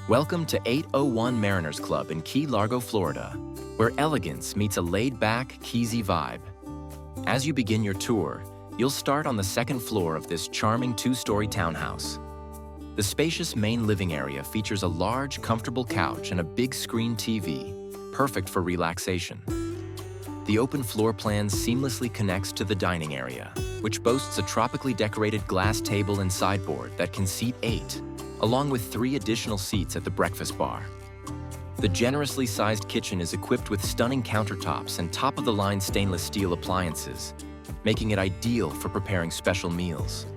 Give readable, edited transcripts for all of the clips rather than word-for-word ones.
Welcome to 801 Mariners Club in Key Largo, Florida, where elegance meets a laid-back, Keysey vibe. As you begin your tour, you'll start on the second floor of this charming two-story townhouse. The spacious main living area features a large, comfortable couch and a big screen TV, perfect for relaxation. The open floor plan seamlessly connects to the dining area, which boasts a tropically decorated glass table and sideboard that can seat 8, along with 3 additional seats at the breakfast bar. The generously sized kitchen is equipped with stunning countertops and top-of-the-line stainless steel appliances, making it ideal for preparing special meals.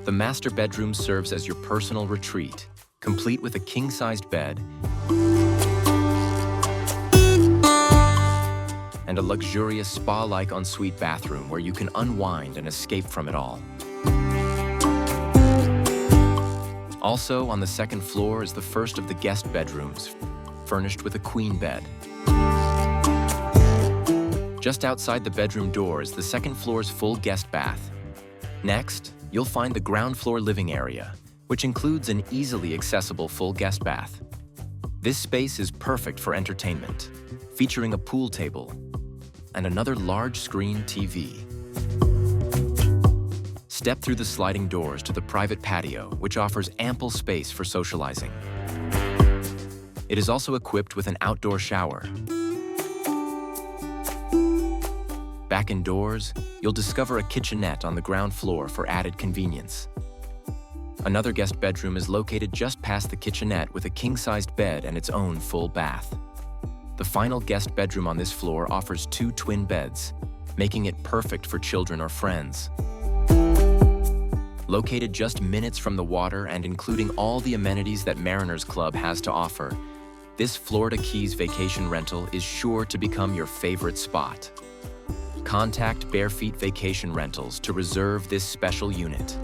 The master bedroom serves as your personal retreat, complete with a king-sized bed and a luxurious spa-like ensuite bathroom where you can unwind and escape from it all. Also, on the second floor is the first of the guest bedrooms, furnished with a queen bed. Just outside the bedroom door is the second floor's full guest bath. Next, you'll find the ground floor living area, which includes an easily accessible full guest bath. This space is perfect for entertainment, featuring a pool table and another large screen TV. Step through the sliding doors to the private patio, which offers ample space for socializing. It is also equipped with an outdoor shower. Back indoors, you'll discover a kitchenette on the ground floor for added convenience. Another guest bedroom is located just past the kitchenette with a king-sized bed and its own full bath. The final guest bedroom on this floor offers 2 twin beds, making it perfect for children or friends. Located just minutes from the water and including all the amenities that Mariners Club has to offer, this Florida Keys vacation rental is sure to become your favorite spot. Contact Bare Feet Vacation Rentals to reserve this special unit.